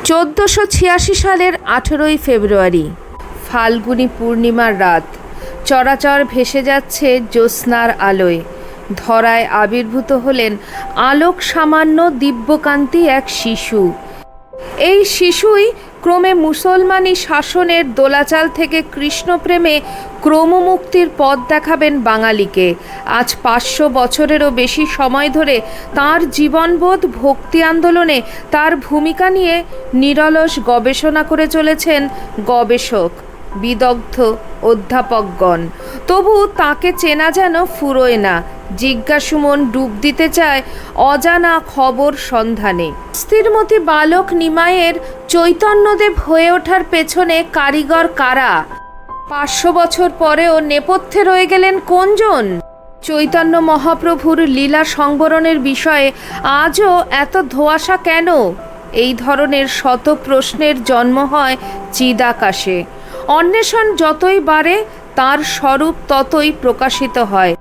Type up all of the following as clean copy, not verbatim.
1486 সালের 18ই ফেব্রুয়ারি, ফাল্গুনী পূর্ণিমার রাত। চরাচর ভেসে যাচ্ছে জ্যোৎস্নার আলোয়। ধরায় আবির্ভূত হলেন আলোক সামান্য দিব্যকান্তি এক শিশু। এই শিশুই ক্রমে মুসলমানি শাসনের দোলাচাল থেকে কৃষ্ণপ্রেমে ক্রমমুক্তির পথ দেখাবেন বাঙালিকে। আজ 500 বছরেরও বেশি সময় ধরে তাঁর জীবনবোধ, ভক্তি আন্দোলনে তার ভূমিকা নিয়ে নিরলস গবেষণা করে চলেছেন গবেষক, বিদগ্ধ অধ্যাপকগণ। তবু তাকে চেনা যেন ফুরোয় না। জিজ্ঞাসু মন ডুব দিতে চায় অজানা খবর সন্ধানে। স্থিরমতি বালক নিমাইয়ের চৈতন্যদেব হয়ে ওঠার পেছনে কারিগর কারা? 500 বছর পরেও নেপথ্যে রয়ে গেলেন কোনজন? চৈতন্য মহাপ্রভুর লীলা সংবরণের বিষয়ে আজও এত ধোঁয়াশা কেন? এই ধরনের শত প্রশ্নের জন্ম হয় চিদাকাশে। অন্বেষণ যতই বাড়ে তার স্বরূপ ততই প্রকাশিত হয়।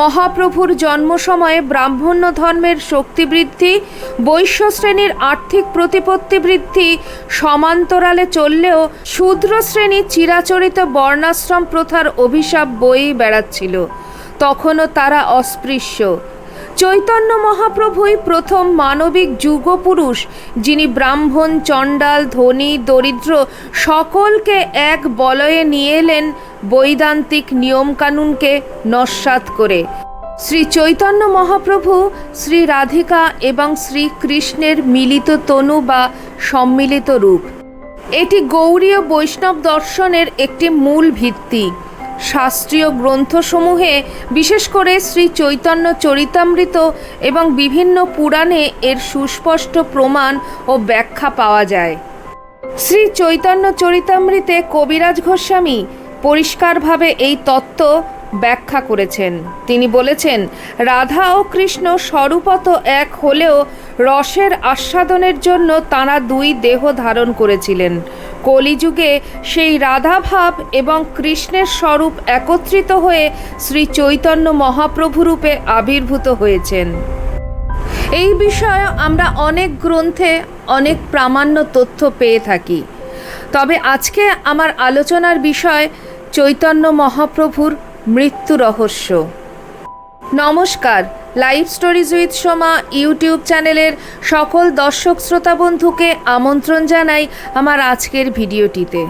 মহাপ্রভুর জন্ম সময়ে ব্রাহ্মণ্য ধর্মের শক্তি বৃদ্ধি, বৈশ্য শ্রেণীর আর্থিক প্রতিপত্তি বৃদ্ধি সমান্তরালে চললেও শূদ্র শ্রেণী চিরাচরিত বর্ণাশ্রম প্রথার অভিশাপ বয়েই বেড়াচ্ছিল। তখনও তারা অস্পৃশ্য। চৈতন্য মহাপ্রভুই প্রথম মানবিক যুগপুরুষ, যিনি ব্রাহ্মণ, চণ্ডাল, ধনী, দরিদ্র সকলকে এক বলয়ে নিয়ে এলেন বৈদান্তিক নিয়মকানুনকে নস্যাৎ করে। শ্রী চৈতন্য মহাপ্রভু শ্রী রাধিকা এবং শ্রীকৃষ্ণের মিলিত তনু বা সম্মিলিত রূপ। এটি গৌড়ীয় বৈষ্ণব দর্শনের একটি মূল ভিত্তি। শাস্ত্রীয় গ্রন্থসমূহে, বিশেষ করে শ্রী চৈতন্য চরিতামৃত এবং বিভিন্ন পুরাণে এর সুস্পষ্ট প্রমাণ ও ব্যাখ্যা পাওয়া যায়। শ্রী চৈতন্য চরিতামৃতে কবিরাজ গোস্বামী পরিষ্কারভাবে এই তত্ত্ব ব্যাখ্যা করেছেন। তিনি বলেছেন, রাধা ও কৃষ্ণ স্বরূপত এক হলেও রসের আস্বাদনের জন্য তাঁরা দুই দেহ ধারণ করেছিলেন। কলিযুগে সেই রাধাভাব এবং কৃষ্ণের স্বরূপ একত্রিত হয়ে শ্রী চৈতন্য মহাপ্রভুরূপে আবির্ভূত হয়েছেন। এই বিষয়ে আমরা অনেক গ্রন্থে অনেক প্রামাণ্য তথ্য পেয়ে থাকি। তবে আজকে আমার আলোচনার বিষয় চৈতন্য মহাপ্রভুর মৃত্যু রহস্য। নমস্কার, live stories with Soma YouTube চ্যানেলের সকল দর্শক শ্রোতা বন্ধুকে আমন্ত্রণ জানাই আমার আজকের ভিডিওটিতে।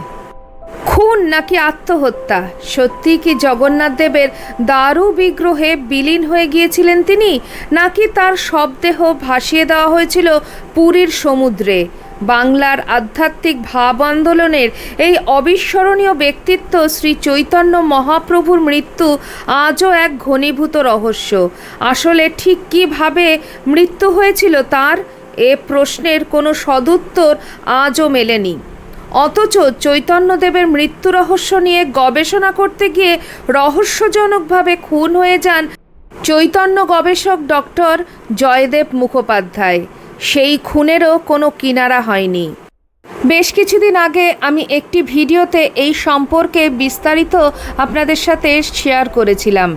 খুন নাকি আত্মহত্যা? সত্যি কি জগন্নাথ দেবের দারু বিগ্রহে বিলীন হয়ে গিয়েছিলেন তিনি, নাকি তার শবদেহ ভাসিয়ে দেওয়া হয়েছিল পুরীর সমুদ্রে? বাংলার আধ্যাত্মিক ভাব আন্দোলনের এই অবিস্মরণীয় ব্যক্তিত্ব শ্রী চৈতন্য মহাপ্রভুর মৃত্যু আজও এক ঘনীভূত রহস্য। আসলে ঠিক কীভাবে মৃত্যু হয়েছিল তার, এ প্রশ্নের কোনো সদুত্তর আজও মেলেনি। অথচ চৈতন্যদেবের মৃত্যু রহস্য নিয়ে গবেষণা করতে গিয়ে রহস্যজনকভাবে খুন হয়ে যান চৈতন্য গবেষক ডক্টর জয়দেব মুখোপাধ্যায়। সেই খুনেরও কোনো কিনারা হয়নি। বেশ কিছুদিন আগে আমি একটি ভিডিওতে এই সম্পর্কে বিস্তারিত আপনাদের সাথে শেয়ার করেছিলাম।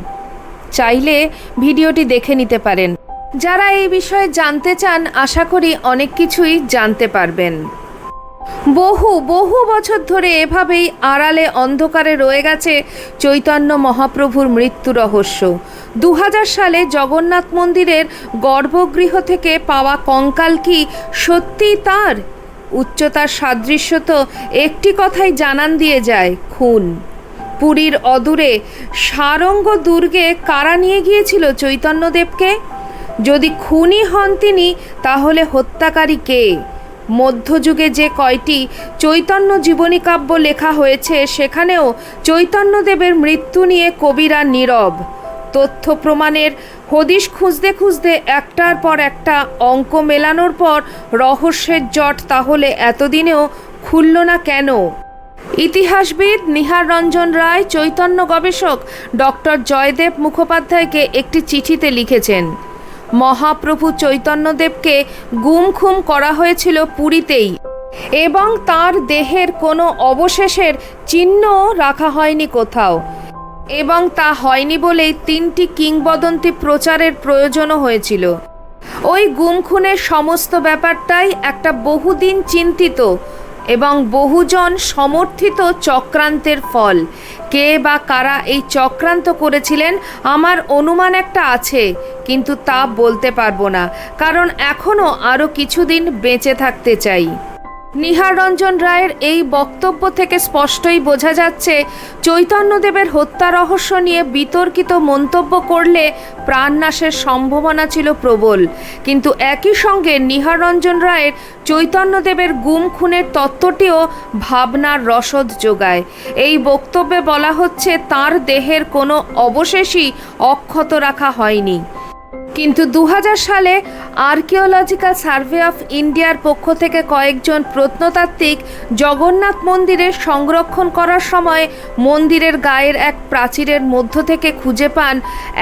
চাইলে ভিডিওটি দেখে নিতে পারেন। যারা এই বিষয়ে জানতে চান, আশা করি অনেক কিছুই জানতে পারবেন। বহু বছর ধরে এভাবেই আড়ালে অন্ধকারে রয়ে গেছে চৈতন্য মহাপ্রভুর মৃত্যু রহস্য। 2000 সালে জগন্নাথ মন্দিরের গর্ভগৃহ থেকে পাওয়া কঙ্কাল কি সত্যিই তার? উচ্চতার সাদৃশ্য তো একটি কথাই জানান দিয়ে যায়, খুন। পুরীর অদূরে সারঙ্গ দুর্গে কারা নিয়ে গিয়েছিল চৈতন্যদেবকে? যদি খুনি হন তিনি, তাহলে হত্যাকারী কে? মধ্যযুগে যে কয়টি চৈতন্য জীবনী কাব্য লেখা হয়েছে, সেখানেও চৈতন্যদেবের মৃত্যু নিয়ে কবিরা নীরব। তথ্য প্রমাণের হদিশ খুঁজতে খুঁজতে একটার পর একটা অঙ্ক মেলানোর পর রহস্যের জট তাহলে এতদিনেও খুলল না কেন? ইতিহাসবিদ নিহার রঞ্জন রায় চৈতন্য গবেষক ডক্টর জয়দেব মুখোপাধ্যায়কে একটি চিঠিতে লিখেছেন, মহাপ্রভু চৈতন্যদেবকে গুমখুম করা হয়েছিল পুরীতেই এবং তার দেহের কোনো অবশেষের চিহ্ন রাখা হয়নি কোথাও, এবং তা হয়নি বলেই 3টি কিংবদন্তি প্রচারের প্রয়োজনও হয়েছিল। ওই গুম খুনের সমস্ত ব্যাপারটাই একটা বহুদিন চিন্তিত এবং বহুজন সমর্থিত চক্রান্তের ফল। কে বা কারা এই চক্রান্ত করেছিলেন আমার অনুমান একটা আছে, কিন্তু তা বলতে পারবো না, কারণ এখনও আরও কিছুদিন বেঁচে থাকতে চাই। নিহার রঞ্জন রায়ের এই বক্তব্য থেকে স্পষ্টই বোঝা যাচ্ছে চৈতন্যদেবের হত্যা রহস্য নিয়ে বিতর্কিত মন্তব্য করলে প্রাণনাশের সম্ভাবনা ছিল প্রবল, কিন্তু একই সঙ্গে নিহার রঞ্জন রায়ের চৈতন্যদেবের গুম খুনের তত্ত্বটিও ভাবনার রসদ যোগায়। এই বক্তব্যে বলা হচ্ছে তার দেহের কোনো অবশেষই অক্ষত রাখা হয়নি, কিন্তু 2000 সালে আর্কিওলজিক্যাল সার্ভে অফ ইন্ডিয়ার পক্ষ থেকে কয়েকজন প্রত্নতাত্ত্বিক জগন্নাথ মন্দিরের সংরক্ষণ করার সময় মন্দিরের গায়ের এক প্রাচীরের মধ্য থেকে খুঁজে পান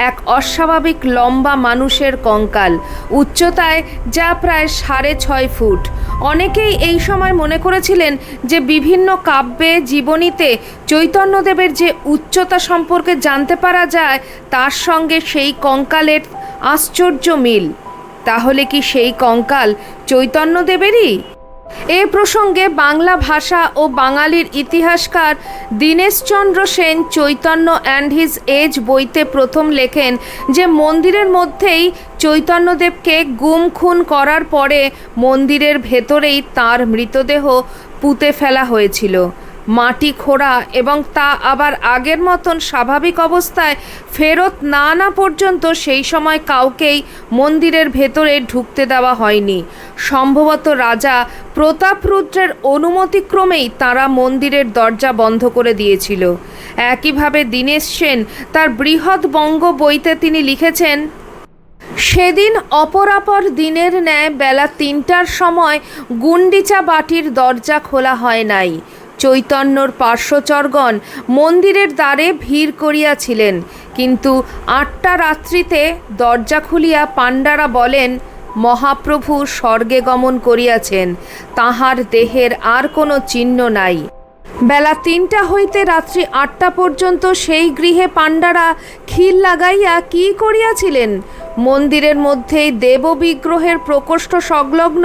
এক অস্বাভাবিক লম্বা মানুষের কঙ্কাল, উচ্চতায় যা প্রায় 6.5 ফুট। অনেকেই এই সময় মনে করেছিলেন যে বিভিন্ন কাব্যে জীবনীতে চৈতন্যদেবের যে উচ্চতা সম্পর্কে জানতে পারা যায় তার সঙ্গে সেই কঙ্কালের আশ্চর্য মিল। তাহলে কি সেই কঙ্কাল চৈতন্যদেবেরই? এ প্রসঙ্গে বাংলা ভাষা ও বাঙালির ইতিহাসকার Dineshchandra Sen Chaitanya and his age বইতে প্রথম লেখেন যে মন্দিরের মধ্যেই চৈতন্যদেবকে গুম খুন করার পরে মন্দিরের ভেতরেই তার মৃতদেহ পুঁতে ফেলা হয়েছিল। মাটি খোঁড়া এবং তা আবার আগের মতন স্বাভাবিক অবস্থায় ফেরত না আনা পর্যন্ত সেই সময় কাউকেই মন্দিরের ভেতরে ঢুকতে দেওয়া হয়নি। সম্ভবত রাজা প্রতাপরুদ্রের অনুমতিক্রমেই তারা মন্দিরের দরজা বন্ধ করে দিয়েছিল। একইভাবে দীনেশ সেন তার বৃহৎ বঙ্গ বইতে তিনি লিখেছেন, সেদিন অপরাপর দিনের ন্যায় বেলা 3টার সময় গুন্ডিচা বাটির দরজা খোলা হয় নাই। চৈতন্যর পার্শ্বচরগণ মন্দিরের দ্বারে ভিড় করিয়াছিলেন, কিন্তু 8টা রাত্রিতে দরজা খুলিয়া পাণ্ডারা বলেন, মহাপ্রভু স্বর্গে গমন করিয়াছেন, তাহার দেহের আর কোনো চিহ্ন নাই। বেলা 3টা হইতে রাত্রি 8টা পর্যন্ত সেই গৃহে পাণ্ডারা খিল লাগাইয়া কি করিয়াছিলেন? মন্দিরের মধ্যেই দেববিগ্রহের প্রকোষ্ঠ সংলগ্ন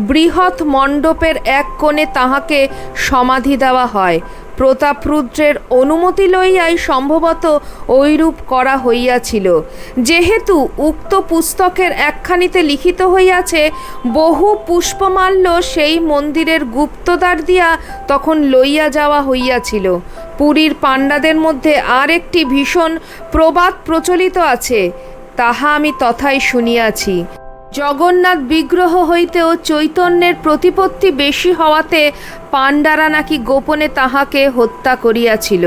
বৃহৎ মণ্ডপের এক কোণে তাহাকে সমাধি দেওয়া হয়। প্রতাপরুদ্রের অনুমতি লইয়াই সম্ভবত ঐরূপ করা হইয়াছিল। যেহেতু উক্ত পুস্তকের একখানিতে লিখিত হইয়াছে বহু পুষ্পমাল্য সেই মন্দিরের গুপ্তদ্বার দিয়া তখন লইয়া যাওয়া হইয়াছিল। পুরীর পাণ্ডাদের মধ্যে আর একটি ভীষণ প্রবাদ প্রচলিত আছে, তাহা আমি তথায় শুনিয়াছি। জগন্নাথ বিগ্রহ হইতেও চৈতন্যের প্রতিপত্তি বেশি হওয়াতে পাণ্ডারা নাকি গোপনে তাহাকে হত্যা করিয়াছিল।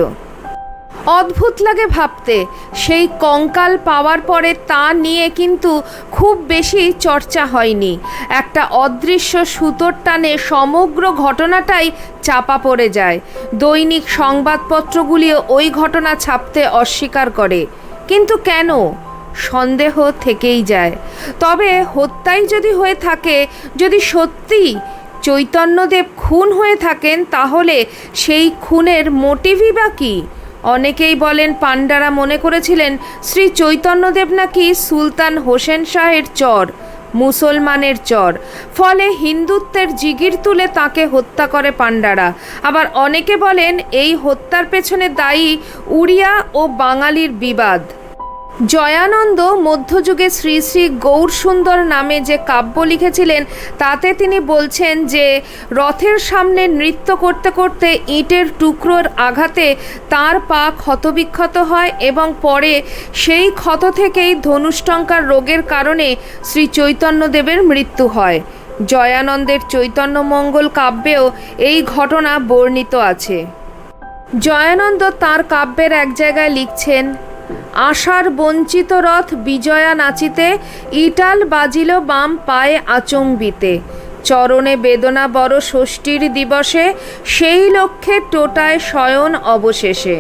অদ্ভুত লাগে ভাবতে, সেই কঙ্কাল পাওয়ার পরে তা নিয়ে কিন্তু খুব বেশি চর্চা হয়নি। একটা অদৃশ্য সুতোর টানে সমগ্র ঘটনাটাই চাপা পড়ে যায়। দৈনিক সংবাদপত্রগুলিও ওই ঘটনা ছাপতে অস্বীকার করে, কিন্তু কেন? সন্দেহ থেকেই যায়। তবে হত্যাই যদি হয়ে থাকে, যদি সত্যি চৈতন্যদেব খুন হয়ে থাকেন, তাহলে সেই খুনের মোটিভই বা কী? অনেকেই বলেন পাণ্ডারা মনে করেছিলেন শ্রী চৈতন্যদেব নাকি সুলতান হোসেন শাহের চর, মুসলমানের চর, ফলে হিন্দুত্বের জিগির তুলে তাকে হত্যা করে পাণ্ডারা। আবার অনেকে বলেন এই হত্যার পেছনে দায়ী উড়িয়া ও বাঙালির বিবাদ। জয়ানন্দ মধ্যযুগে শ্রী শ্রী গৌরসুন্দর নামে যে কাব্য লিখেছিলেন তাতে তিনি বলছেন যে রথের সামনে নৃত্য করতে করতে ইটের টুকরোর আঘাতে তার পা ক্ষতবিক্ষত হয় এবং পরে সেই ক্ষত থেকেই ধনুষ্টঙ্কার রোগের কারণে শ্রী চৈতন্যদেবের মৃত্যু হয়। জয়ানন্দের চৈতন্যমঙ্গল কাব্যেও এই ঘটনা বর্ণিত আছে। জয়ানন্দ তাঁর কাব্যের এক জায়গায় লিখছেন, আশার বঞ্চিত রথ বিজয়া নাচিতে, ইটাল বাজিল বাম পায়ে আচম্বিতে, চরণে বেদনা বড় ষষ্ঠীর দিবসে, সেই লক্ষ্যে টোটায় শয়ন অবশেষে।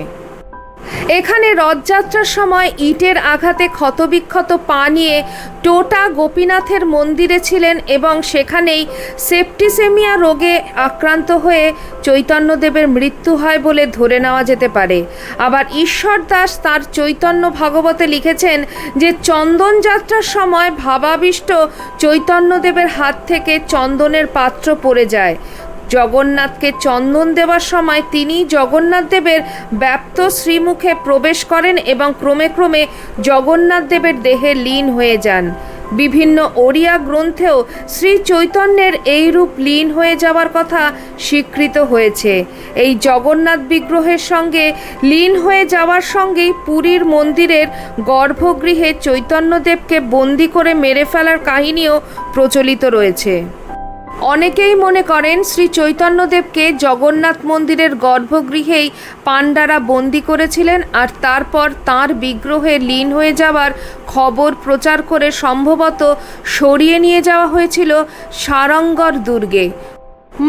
এখানে রথযাত্রার সময় ইটের আঘাতে ক্ষতবিক্ষত পা নিয়ে টোটা গোপীনাথের মন্দিরে ছিলেন এবং সেখানেই সেপ্টিসেমিয়া রোগে আক্রান্ত হয়ে চৈতন্যদেবের মৃত্যু হয় বলে ধরে নেওয়া যেতে পারে। আবার ঈশ্বর দাস তাঁর চৈতন্য ভাগবতে লিখেছেন যে চন্দন যাত্রার সময় ভাবাবিষ্ট চৈতন্যদেবের হাত থেকে চন্দনের পাত্র পড়ে যায়। জগন্নাথকে চন্দন দেওয়ার সময় তিনি জগন্নাথ দেবের ব্যাপ্ত শ্রীমুখে প্রবেশ করেন এবং ক্রমে ক্রমে জগন্নাথ দেবের দেহে লীন হয়ে যান। বিভিন্ন ওড়িয়া গ্রন্থেও শ্রী চৈতন্যের এই রূপ লীন হয়ে যাওয়ার কথা স্বীকৃত হয়েছে। এই জগন্নাথ বিগ্রহের সঙ্গে লীন হয়ে যাওয়ার সঙ্গেই পুরীর মন্দিরের গর্ভগৃহে চৈতন্যদেবকে বন্দি করে মেরে ফেলার কাহিনীও প্রচলিত রয়েছে। অনেকেই মনে করেন শ্রী চৈতন্যদেবকে জগন্নাথ মন্দিরের গর্ভগৃহেই পাণ্ডারা বন্দি করেছিলেন আর তারপর তাঁর বিগ্রহে লীন হয়ে যাওয়ার খবর প্রচার করে সম্ভবত সরিয়ে নিয়ে যাওয়া হয়েছিল সারঙ্গর দুর্গে।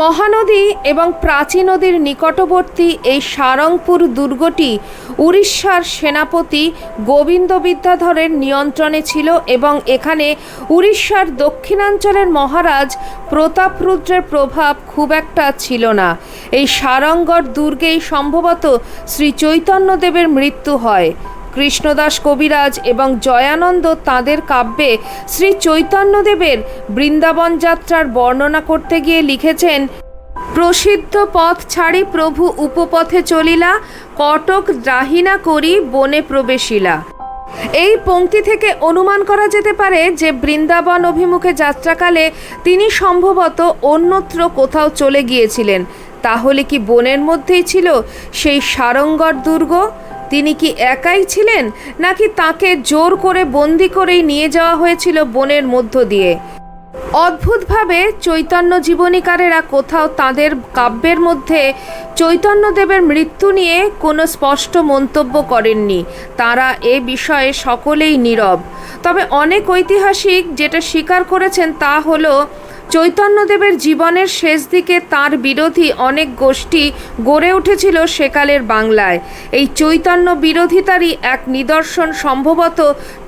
মহানদী এবং প্রাচী নদীর নিকটবর্তী এই সারংপুর দুর্গটি উড়িষ্যার সেনাপতি গোবিন্দ বিদ্যাধরের নিয়ন্ত্রণে ছিল এবং এখানে উড়িষ্যার দক্ষিণাঞ্চলের মহারাজ প্রতাপরুদ্রের প্রভাব খুব একটা ছিল না। এই সারঙ্গর দুর্গেই সম্ভবত শ্রী চৈতন্যদেবের মৃত্যু হয়। কৃষ্ণদাস কবিরাজ এবং জয়ানন্দ তাঁদের কাব্যে শ্রী চৈতন্যদেবের বৃন্দাবন যাত্রার বর্ণনা করতে গিয়ে লিখেছেন, প্রসিদ্ধ পথ ছাড়ি প্রভু উপপথে চলিলা, কটক রাহিনা করি বনে প্রবেশিলা। এই পংক্তি থেকে অনুমান করা যেতে পারে যে বৃন্দাবন অভিমুখে যাত্রাকালে তিনি সম্ভবত অন্যত্র কোথাও চলে গিয়েছিলেন। তাহলে কি বনের মধ্যেই ছিল সেই সারঙ্গর দুর্গ? তিনি কি একাই ছিলেন নাকি তাকে জোর করে বন্দি করেই নিয়ে যাওয়া হয়েছিল বনের মধ্য দিয়ে? অদ্ভুতভাবে চৈতন্য জীবনীকারেরা কোথাও তাদের কাব্যের মধ্যে চৈতন্যদেবের মৃত্যু নিয়ে কোনো স্পষ্ট মন্তব্য করেননি। তারা এ বিষয়ে সকলেই নীরব। তবে অনেক ঐতিহাসিক যেটা স্বীকার করেছেন তা হলো চৈতন্যদেবের জীবনের শেষ দিকে তার বিরোধী অনেক গোষ্ঠী গড়ে উঠেছিল সেকালের বাংলায়। এই চৈতন্য বিরোধিতারই এক নিদর্শন সম্ভবত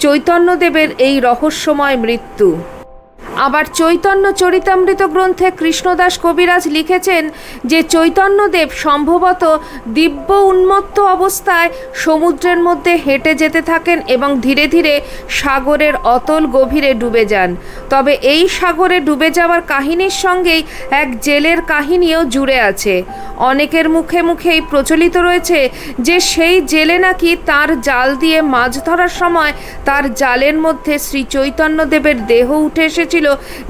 চৈতন্যদেবের এই রহস্যময় মৃত্যু। আবার চৈতন্য চরিতামৃত গ্রন্থে কৃষ্ণদাস কবিরাজ লিখেছেন যে চৈতন্যদেব সম্ভবত দিব্য উন্মত্ত অবস্থায় সমুদ্রের মধ্যে হেঁটে যেতে থাকেন এবং ধীরে ধীরে সাগরের অতল গভীরে ডুবে যান। তবে এই সাগরে ডুবে যাওয়ার কাহিনীর সঙ্গেই এক জেলের কাহিনীও জুড়ে আছে। অনেকের মুখে মুখেই প্রচলিত রয়েছে যে সেই জেলে নাকি তার জাল দিয়ে মাছ ধরার সময় তার জালের মধ্যে শ্রী চৈতন্যদেবের দেহ উঠে এসেছিল,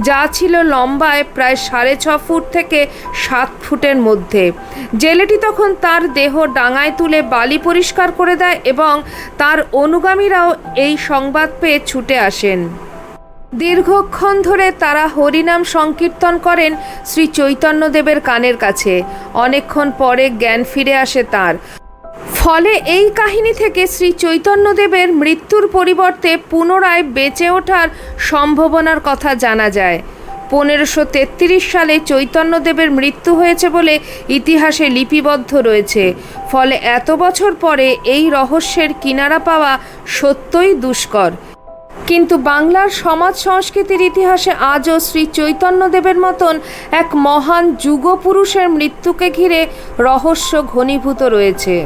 যা ছিল লম্বায় প্রায় 6.5 ফুট থেকে 7 ফুটের মধ্যে। জেলেটি তখন তার দেহ ডাঙায় তুলে বালি পরিষ্কার করে দেয় এবং তার অনুগামীরাও এই সংবাদ পেয়ে ছুটে আসেন। দীর্ঘক্ষণ ধরে তারা হরিনাম সংকীর্তন করেন শ্রী চৈতন্যদেবের কানের কাছে। অনেকক্ষণ পরে জ্ঞান ফিরে আসে তার। ফলে এই কাহিনী থেকে শ্রী চৈতন্যদেবের মৃত্যুর পরিবর্তে পুনরায় বেঁচে ওঠার সম্ভাবনার কথা জানা যায়। 1533 সালে চৈতন্যদেবের মৃত্যু হয়েছে বলে ইতিহাসে লিপিবদ্ধ রয়েছে। ফলে এত বছর পরে এই রহস্যের কিনারা পাওয়া সত্যই দুষ্কর। কিন্তু বাংলার সমাজ সংস্কৃতির ইতিহাসে আজও শ্রী চৈতন্যদেবের মতন এক মহান যুগপুরুষের মৃত্যুকে ঘিরে রহস্য ঘনীভূত রয়েছে।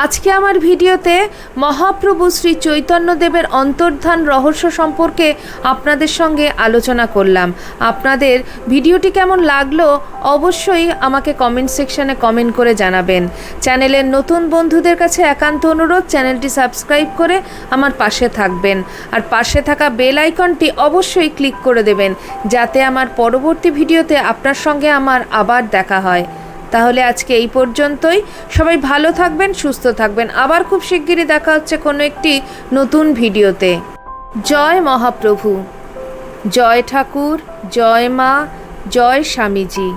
আজকে আমার ভিডিওতে মহাপ্রভু শ্রী চৈতন্যদেবের অন্তর্ধান রহস্য সম্পর্কে আপনাদের সঙ্গে আলোচনা করলাম। আপনাদের ভিডিওটি কেমন লাগলো অবশ্যই আমাকে কমেন্ট সেকশনে কমেন্ট করে জানাবেন। চ্যানেলের নতুন বন্ধুদের কাছে একান্ত অনুরোধ, চ্যানেলটি সাবস্ক্রাইব করে আমার পাশে থাকবেন আর পাশে থাকা বেল আইকনটি অবশ্যই ক্লিক করে দেবেন যাতে আমার পরবর্তী ভিডিওতে আপনার সঙ্গে আমার আবার দেখা হয়। তাহলে আজকে এই পর্যন্তই। সবাই ভালো থাকবেন, সুস্থ থাকবেন। আবার খুব শিগগিরই দেখা হচ্ছে কোনো একটি নতুন ভিডিওতে। জয় মহাপ্রভু, জয় ঠাকুর, জয় মা, জয় স্বামীজি।